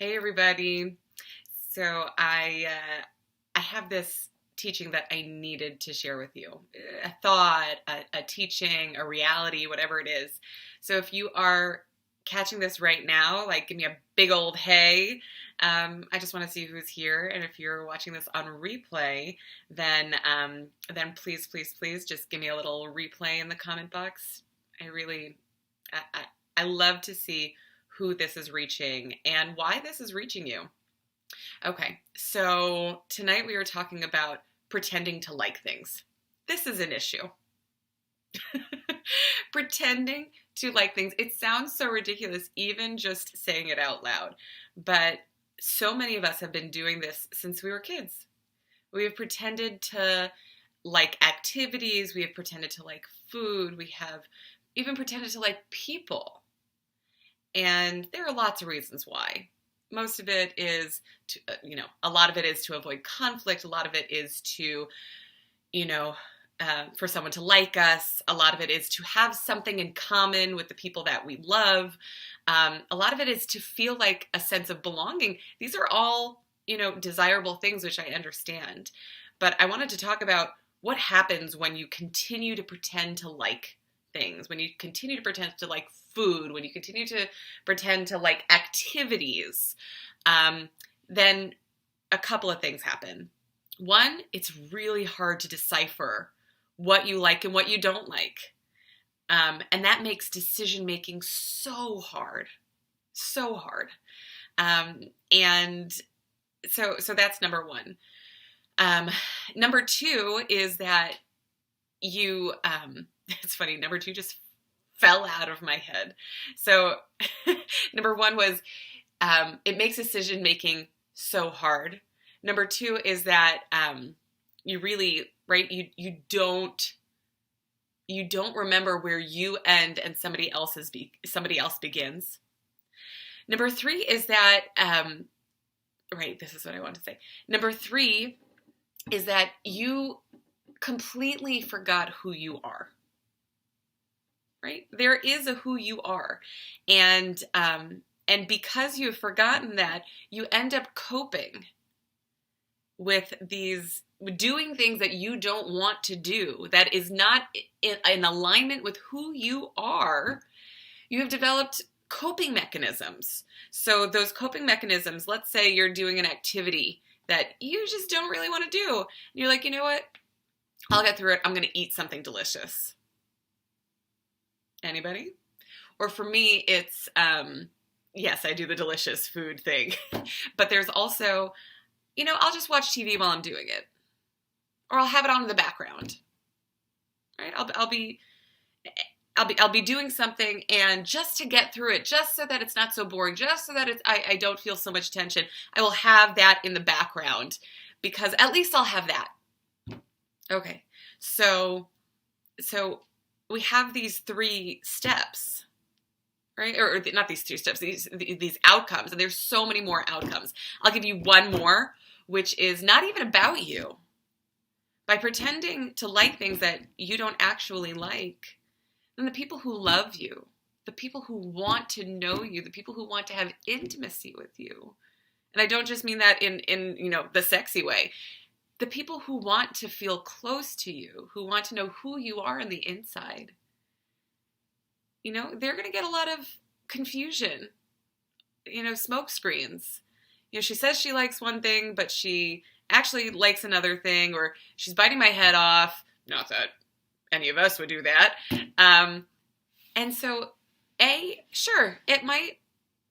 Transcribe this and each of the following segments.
Hey everybody. So I have this teaching that I needed to share with you. A thought, a teaching, a reality, whatever it is. So if you are catching this right now, like give me a big old hey. I just want to see who's here, and if you're watching this on replay, then please, please, please just give me a little replay in the comment box. I really, I love to see who this is reaching and why this is reaching you. Okay, so tonight we are talking about pretending to like things. This is an issue. Pretending to like things. It sounds so ridiculous, even just saying it out loud. But so many of us have been doing this since we were kids. We have pretended to like activities, we have pretended to like food, we have even pretended to like people. And there are lots of reasons why. Most of it is a lot of it is to avoid conflict. A lot of it is to, you know, for someone to like us. A lot of it is to have something in common with the people that we love. A lot of it is to feel like a sense of belonging. These are all, desirable things, which I understand. But I wanted to talk about what happens when you continue to pretend to like things, when you continue to pretend to like food, when you continue to pretend to like activities, then a couple of things happen. One, it's really hard to decipher what you like and what you don't like. And that makes decision making so hard, so hard. And so that's number one. Number two is that it's funny, number two just fell out of my head. So number one was, it makes decision making so hard. Number two is that you really, right, you don't remember where you end and somebody else begins. Number three is that, right, this is what I want to say. Number three is that you completely forgot who you are. Right? There is a who you are. And because you've forgotten that, you end up coping with doing things that you don't want to do, that is not in alignment with who you are. You have developed coping mechanisms. So those coping mechanisms, let's say you're doing an activity that you just don't really want to do. And you're like, you know what? I'll get through it. I'm going to eat something delicious. Anybody? Or for me, it's, yes, I do the delicious food thing. But there's also, I'll just watch TV while I'm doing it. Or I'll have it on in the background. Right? I'll be doing something, and just to get through it, just so that it's not so boring, just so that I don't feel so much tension, I will have that in the background, because at least I'll have that. Okay. So we have these three steps, right? Or not these two steps, these outcomes, and there's so many more outcomes. I'll give you one more, which is not even about you. By pretending to like things that you don't actually like, then the people who love you, the people who want to know you, the people who want to have intimacy with you, and I don't just mean that in the sexy way, the people who want to feel close to you, who want to know who you are on the inside, they're going to get a lot of confusion, smoke screens. She says she likes one thing, but she actually likes another thing, or she's biting my head off. Not that any of us would do that. And so, sure, it might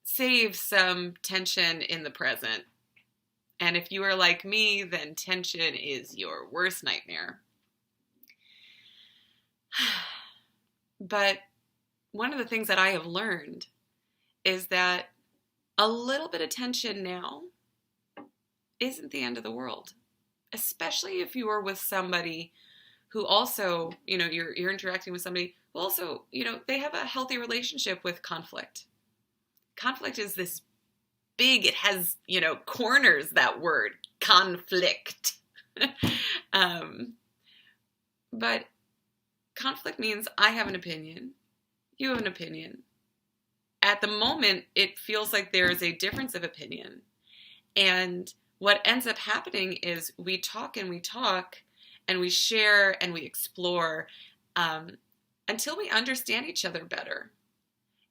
save some tension in the present. And if you are like me, then tension is your worst nightmare. But one of the things that I have learned is that a little bit of tension now isn't the end of the world. Especially if you are with somebody who also, you're interacting with somebody who also, they have a healthy relationship with conflict. Conflict is this big, it has, corners, that word, conflict. But conflict means I have an opinion, you have an opinion. at the moment, it feels like there is a difference of opinion. And what ends up happening is we talk and we share and we explore until we understand each other better.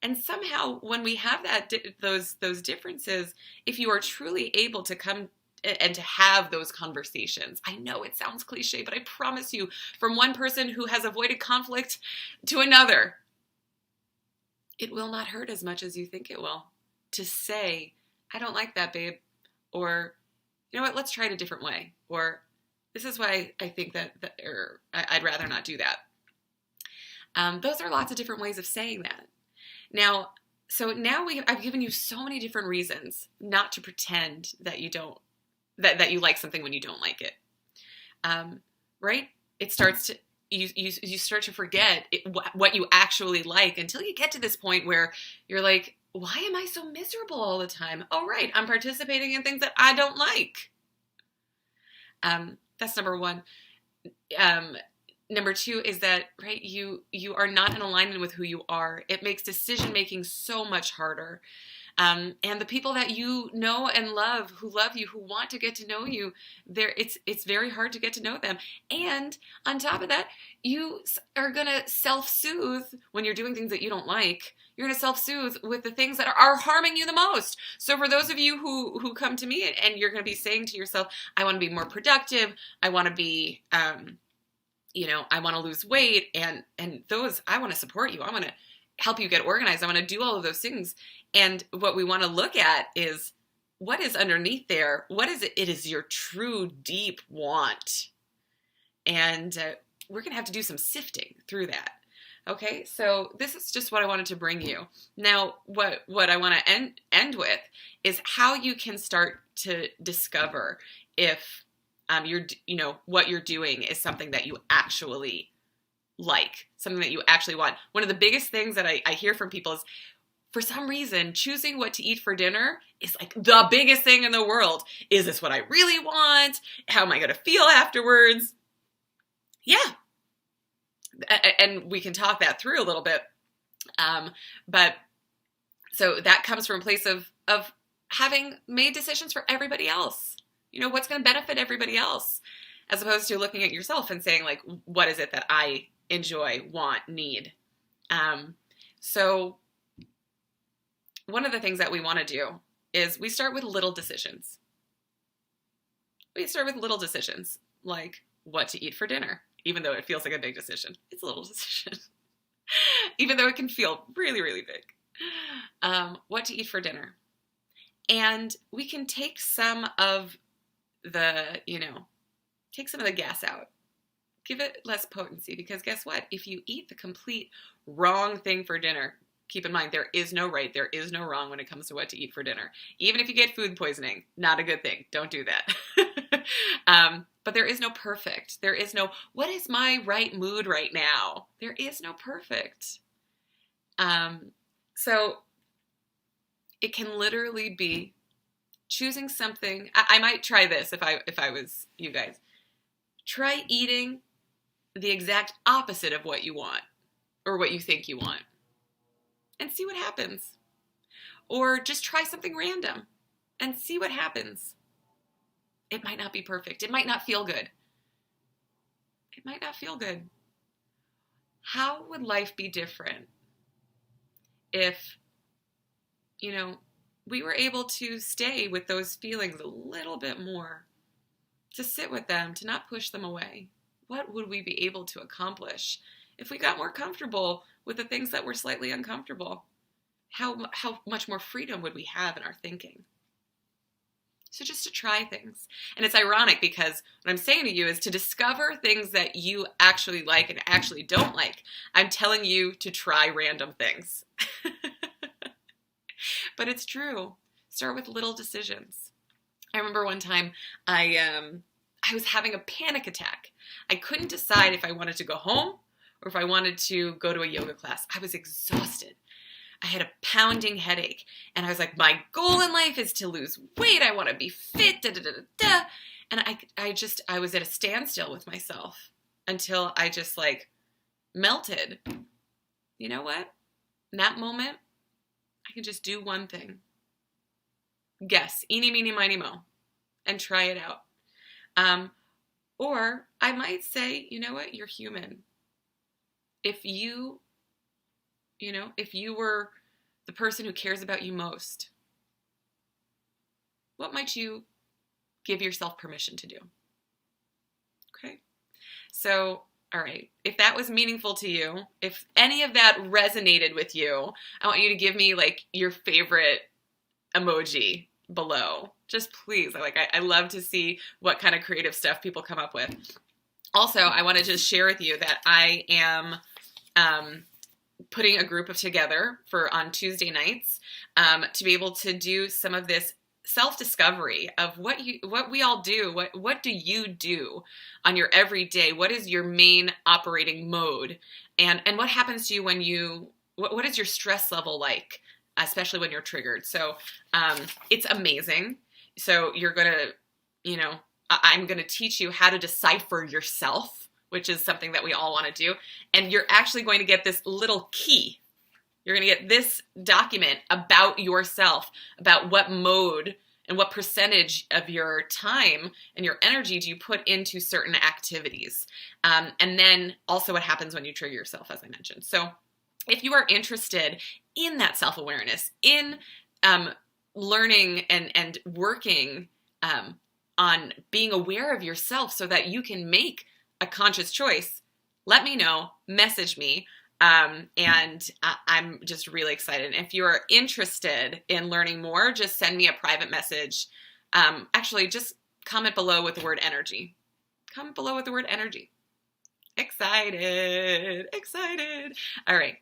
And somehow when we have those differences, if you are truly able to come and to have those conversations, I know it sounds cliche, but I promise you, from one person who has avoided conflict to another, it will not hurt as much as you think it will to say, I don't like that, babe. Or, you know what, let's try it a different way. Or, this is why I think or I'd rather not do that. Those are lots of different ways of saying that. Now, I've given you so many different reasons not to pretend that you don't, that you like something when you don't like it. Right? It starts to, you start to forget what you actually like until you get to this point where you're like, why am I so miserable all the time? Oh, right. I'm participating in things that I don't like. That's number one. Number two is that, right, you are not in alignment with who you are. It makes decision-making so much harder. And the people that you know and love, who love you, who want to get to know you, it's very hard to get to know them. And on top of that, you are going to self-soothe when you're doing things that you don't like. You're going to self-soothe with the things that are harming you the most. So for those of you who come to me and you're going to be saying to yourself, I want to be more productive, I want to be, I want to lose weight, and those, I want to support you. I want to help you get organized. I want to do all of those things. And what we want to look at is what is underneath there. What is it? It is your true deep want. And we're going to have to do some sifting through that. Okay, so this is just what I wanted to bring you. Now, what I want to end with is how you can start to discover if what you're doing is something that you actually like, something that you actually want. One of the biggest things that I hear from people is, for some reason, choosing what to eat for dinner is like the biggest thing in the world. Is this what I really want? How am I going to feel afterwards? Yeah. And we can talk that through a little bit. But so that comes from a place of having made decisions for everybody else. What's going to benefit everybody else, as opposed to looking at yourself and saying, like, what is it that I enjoy, want, need? So one of the things that we want to do is we start with little decisions. We start with little decisions, like what to eat for dinner, even though it feels like a big decision. It's a little decision, even though it can feel really, really big. What to eat for dinner. And we can take some of the gas out. Give it less potency, because guess what? If you eat the complete wrong thing for dinner, keep in mind, there is no right, there is no wrong when it comes to what to eat for dinner. Even if you get food poisoning, not a good thing. Don't do that. But there is no perfect. There is no, what is my right mood right now? There is no perfect. So it can literally be choosing something. I might try this if I was you guys. Try eating the exact opposite of what you want or what you think you want, and see what happens. Or just try something random and see what happens. It might not be perfect. It might not feel good. It might not feel good. How would life be different if, we were able to stay with those feelings a little bit more, to sit with them, to not push them away? What would we be able to accomplish if we got more comfortable with the things that were slightly uncomfortable? How much more freedom would we have in our thinking? So just to try things. And it's ironic, because what I'm saying to you is to discover things that you actually like and actually don't like. I'm telling you to try random things. But it's true. Start with little decisions. I remember one time I was having a panic attack. I couldn't decide if I wanted to go home or if I wanted to go to a yoga class. I was exhausted. I had a pounding headache, and I was like, my goal in life is to lose weight. I want to be fit, da, da, da, da, da. And I was at a standstill with myself until I just melted. You know what? In that moment, I can just do one thing. Guess, eeny, meeny, miny, mo, and try it out. Or I might say, you know what, you're human. If you were the person who cares about you most, what might you give yourself permission to do? Okay. So, all right. If that was meaningful to you, if any of that resonated with you, I want you to give me like your favorite emoji below. Just please. I love to see what kind of creative stuff people come up with. Also, I want to just share with you that I am putting a group together for on Tuesday nights to be able to do some of this self-discovery of what we all do. What do you do on your everyday? What is your main operating mode? And what happens to you when what is your stress level like, especially when you're triggered? So it's amazing. So you're going to, I'm going to teach you how to decipher yourself, which is something that we all want to do. And you're actually going to get this little key. You're going to get this document about yourself, about what mode and what percentage of your time and your energy do you put into certain activities. And then also what happens when you trigger yourself, as I mentioned. So if you are interested in that self-awareness, in learning and working on being aware of yourself so that you can make a conscious choice, let me know, message me. And I'm just really excited. If you are interested in learning more, just send me a private message. Actually, just comment below with the word energy. Comment below with the word energy. Excited. All right.